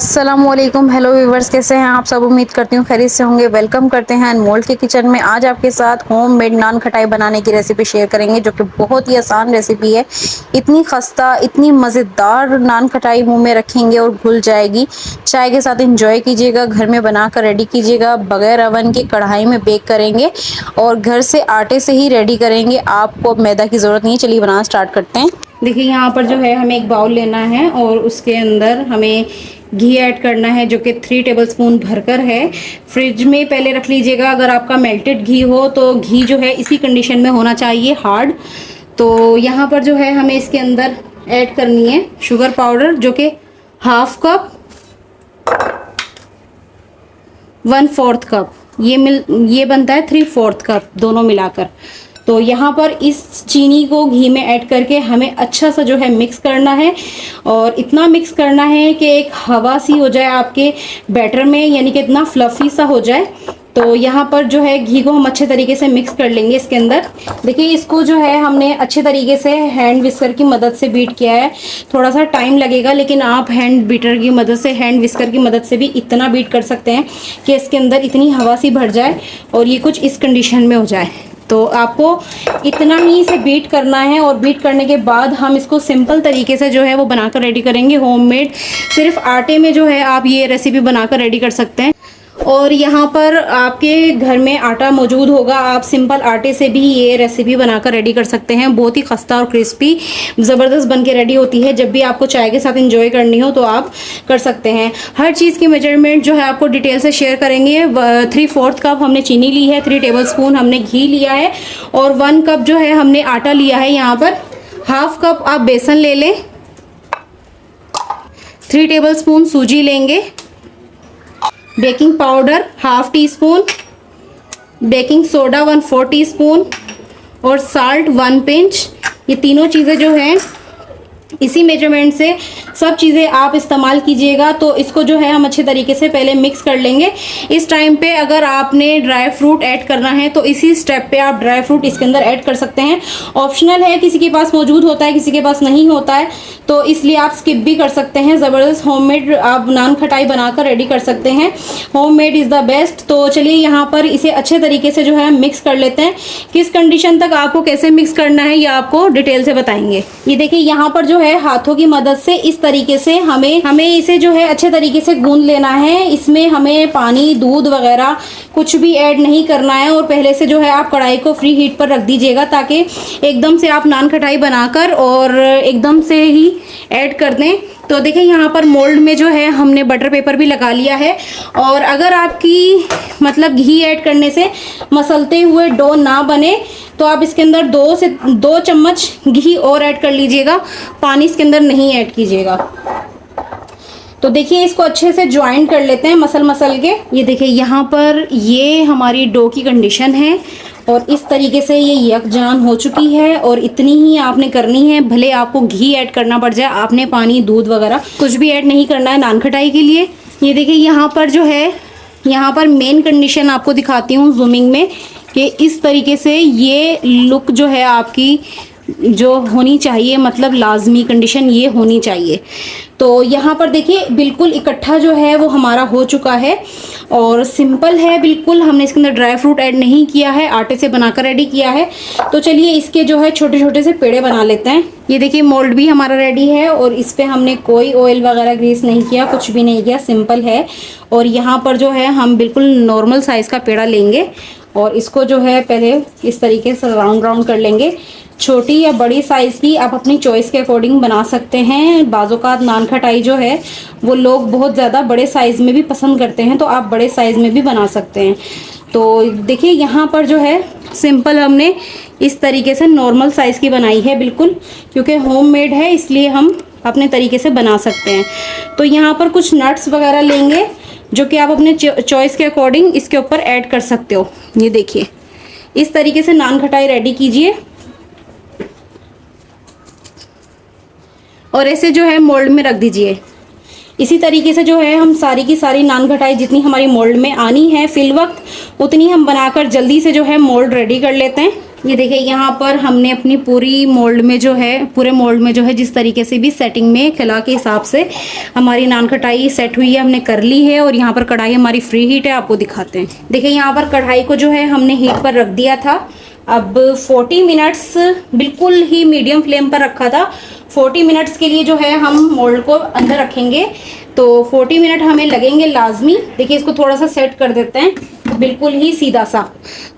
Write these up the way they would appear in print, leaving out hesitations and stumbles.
अस्सलामुअलैकुम, hello viewers, कैसे हैं आप सब। उम्मीद करती हूँ खैरियत से होंगे। वेलकम करते हैं अनमोल के किचन में। आज आपके साथ होम मेड नान खटाई बनाने की रेसिपी शेयर करेंगे, जो कि बहुत ही आसान रेसिपी है। इतनी खस्ता, इतनी मज़ेदार नान खटाई मुंह में रखेंगे और घुल जाएगी। चाय के साथ इंजॉय कीजिएगा, घर में बनाकर रेडी कीजिएगा। बगैर अवन के कढ़ाई में बेक करेंगे और घर से आटे से ही रेडी करेंगे। आपको मैदा की ज़रूरत नहीं है। चलिए बनाना स्टार्ट करते हैं। देखिए यहाँ पर जो है हमें एक बाउल लेना है और उसके अंदर हमें घी ऐड करना है, जो कि 3 टेबलस्पून भरकर है। फ्रिज में पहले रख लीजिएगा। अगर आपका मेल्टेड घी हो तो घी जो है इसी कंडीशन में होना चाहिए, हार्ड। तो यहाँ पर जो है हमें इसके अंदर ऐड करनी है शुगर पाउडर, जो कि हाफ कप 1/4 कप, ये बनता है 3/4 कप दोनों मिलाकर। तो यहाँ पर इस चीनी को घी में ऐड करके हमें अच्छा सा जो है मिक्स करना है, और इतना मिक्स करना है कि एक हवा सी हो जाए आपके बैटर में, यानी कि इतना फ्लफी सा हो जाए। तो यहाँ पर जो है घी को हम अच्छे तरीके से मिक्स कर लेंगे इसके अंदर। देखिए इसको जो है हमने अच्छे तरीके से हैंड विस्कर की मदद से बीट किया है। थोड़ा सा टाइम लगेगा, लेकिन आप हैंड बीटर की मदद से, हैंड विस्कर की मदद से भी इतना बीट कर सकते हैं कि इसके अंदर इतनी हवा सी भर जाए और ये कुछ इस कंडीशन में हो जाए। तो आपको इतना ही इसे बीट करना है, और बीट करने के बाद हम इसको सिंपल तरीके से जो है वो बनाकर रेडी करेंगे होममेड। सिर्फ आटे में जो है आप ये रेसिपी बनाकर रेडी कर सकते हैं। और यहाँ पर आपके घर में आटा मौजूद होगा, आप सिंपल आटे से भी ये रेसिपी बनाकर रेडी कर सकते हैं। बहुत ही खस्ता और क्रिस्पी ज़बरदस्त बन के रेडी होती है। जब भी आपको चाय के साथ एंजॉय करनी हो तो आप कर सकते हैं। हर चीज़ की मेजरमेंट जो है आपको डिटेल से शेयर करेंगे। 3/4 कप हमने चीनी ली है, 3 टेबलस्पून हमने घी लिया है, और 1 कप जो है हमने आटा लिया है। यहाँ पर हाफ कप आप बेसन ले लें, 3 टेबलस्पून सूजी लेंगे, baking powder half tea spoon, baking soda 1/4 teaspoon, और साल्ट 1 पिंच। ये तीनों चीज़ें जो हैं इसी मेजरमेंट से सब चीज़ें आप इस्तेमाल कीजिएगा। तो इसको जो है हम अच्छे तरीके से पहले मिक्स कर लेंगे। इस टाइम पे अगर आपने ड्राई फ्रूट ऐड करना है तो इसी स्टेप पे आप ड्राई फ्रूट इसके अंदर ऐड कर सकते हैं। ऑप्शनल है, किसी के पास मौजूद होता है, किसी के पास नहीं होता है, तो इसलिए आप स्किप भी कर सकते हैं। ज़बरदस्त होममेड आप नान खटाई बनाकर रेडी कर सकते हैं। Homemade is the best. तो चलिए यहाँ पर इसे अच्छे तरीके से जो है मिक्स कर लेते हैं। किस कंडीशन तक आपको कैसे मिक्स करना है ये आपको डिटेल से बताएंगे। ये देखिए यहाँ पर जो है हाथों की मदद से इस तरीके से हमें इसे जो है अच्छे तरीके से गूंद लेना है। इसमें हमें पानी, दूध वगैरह कुछ भी ऐड नहीं करना है। और पहले से जो है आप कढ़ाई को फ्री हीट पर रख दीजिएगा, ताकि एकदम से आप नान खटाई बनाकर और एकदम से ही ऐड कर दें। तो देखिए यहाँ पर मोल्ड में जो है हमने बटर पेपर भी लगा लिया है। और अगर आपकी मतलब घी ऐड करने से मसलते हुए डो ना बने तो आप इसके अंदर 2 चम्मच घी और ऐड कर लीजिएगा, पानी इसके अंदर नहीं ऐड कीजिएगा। तो देखिए इसको अच्छे से ज्वाइन कर लेते हैं मसल के। ये देखिए यहाँ पर ये हमारी डो की कंडीशन है, और इस तरीके से ये यकजान हो चुकी है। और इतनी ही आपने करनी है, भले आपको घी ऐड करना पड़ जाए। आपने पानी, दूध वगैरह कुछ भी ऐड नहीं करना है नान खटाई के लिए। ये देखिए यहाँ पर जो है, यहाँ पर मेन कंडीशन आपको दिखाती हूँ जूमिंग में, कि इस तरीके से ये लुक जो है आपकी जो होनी चाहिए, मतलब लाजमी कंडीशन ये होनी चाहिए। तो यहाँ पर देखिए बिल्कुल इकट्ठा जो है वो हमारा हो चुका है, और सिंपल है बिल्कुल। हमने इसके अंदर ड्राई फ्रूट ऐड नहीं किया है, आटे से बनाकर रेडी किया है। तो चलिए इसके जो है छोटे छोटे से पेड़े बना लेते हैं। ये देखिए मोल्ड भी हमारा रेडी है, और इस पर हमने कोई ऑयल वगैरह ग्रीस नहीं किया, कुछ भी नहीं किया, सिंपल है। और यहाँ पर जो है हम बिल्कुल नॉर्मल साइज़ का पेड़ा लेंगे, और इसको जो है पहले इस तरीके से राउंड कर लेंगे। छोटी या बड़ी साइज़ की आप अपनी चॉइस के अकॉर्डिंग बना सकते हैं। बाज़ोकात नान खटाई जो है वो लोग बहुत ज़्यादा बड़े साइज़ में भी पसंद करते हैं, तो आप बड़े साइज़ में भी बना सकते हैं। तो देखिए यहाँ पर जो है सिंपल हमने इस तरीके से नॉर्मल साइज़ की बनाई है बिल्कुल, क्योंकि होममेड है इसलिए हम अपने तरीके से बना सकते हैं। तो यहाँ पर कुछ नट्स वगैरह लेंगे, जो कि आप अपने चॉइस के अकॉर्डिंग इसके ऊपर ऐड कर सकते हो। ये देखिए इस तरीके से नान खटाई रेडी कीजिए, और ऐसे जो है मोल्ड में रख दीजिए। इसी तरीके से जो है हम सारी की सारी नान खटाई जितनी हमारी मोल्ड में आनी है फिल वक्त, उतनी हम बनाकर जल्दी से जो है मोल्ड रेडी कर लेते हैं। ये देखिए यहाँ पर हमने अपनी पूरी मोल्ड में जो है, पूरे मोल्ड में जो है जिस तरीके से भी सेटिंग में खिला के हिसाब से हमारी नान खटाई सेट हुई है, हमने कर ली है। और यहाँ पर कढ़ाई हमारी फ्री हीट है, आपको दिखाते हैं। देखिए यहाँ पर कढ़ाई को जो है हमने हीट पर रख दिया था। अब 40 मिनट्स बिल्कुल ही मीडियम फ्लेम पर रखा था। 40 मिनट्स के लिए जो है हम मोल्ड को अंदर रखेंगे, तो 40 मिनट हमें लगेंगे लाजमी। देखिए इसको थोड़ा सा सेट कर देते हैं, बिल्कुल ही सीधा सा।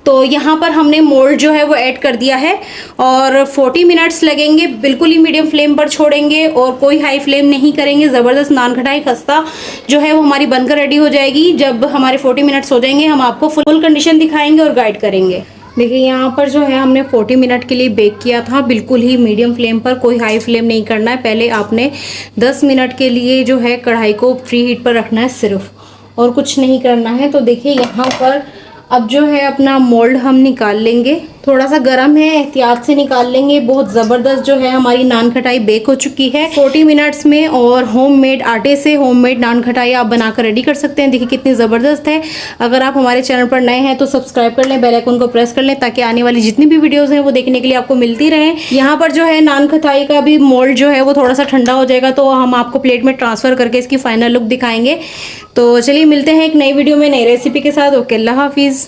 तो यहाँ पर हमने मोल्ड जो है वो ऐड कर दिया है और 40 मिनट्स लगेंगे। बिल्कुल ही मीडियम फ्लेम पर छोड़ेंगे और कोई हाई फ्लेम नहीं करेंगे। ज़बरदस्त नान खटाई खस्ता जो है वो हमारी बनकर रेडी हो जाएगी। जब हमारे 40 मिनट्स हो जाएंगे हम आपको फुल कंडीशन दिखाएंगे और गाइड करेंगे। देखिए यहाँ पर जो है हमने 40 मिनट के लिए बेक किया था, बिल्कुल ही मीडियम फ्लेम पर, कोई हाई फ्लेम नहीं करना है। पहले आपने 10 मिनट के लिए जो है कढ़ाई को फ्री हीट पर रखना है सिर्फ, और कुछ नहीं करना है। तो देखिए यहाँ पर अब जो है अपना मोल्ड हम निकाल लेंगे। थोड़ा सा गर्म है, एहतियात से निकाल लेंगे। बहुत ज़बरदस्त जो है हमारी नान खटाई बेक हो चुकी है 40 मिनट्स में। और होममेड आटे से होममेड नान खटाई आप बनाकर रेडी कर सकते हैं। देखिए कितनी ज़बरदस्त है। अगर आप हमारे चैनल पर नए हैं तो सब्सक्राइब कर लें, बेल आइकन को प्रेस कर लें, ताकि आने वाली जितनी भी वीडियोज़ हैं वो देखने के लिए आपको मिलती रहें। यहाँ पर जो है नान खटाई का भी मोल्ड जो है वो थोड़ा सा ठंडा हो जाएगा, तो हम आपको प्लेट में ट्रांसफ़र करके इसकी फाइनल लुक दिखाएंगे। तो चलिए मिलते हैं एक नई वीडियो में नई रेसिपी के साथ। ओके, अल्लाह हाफिज़।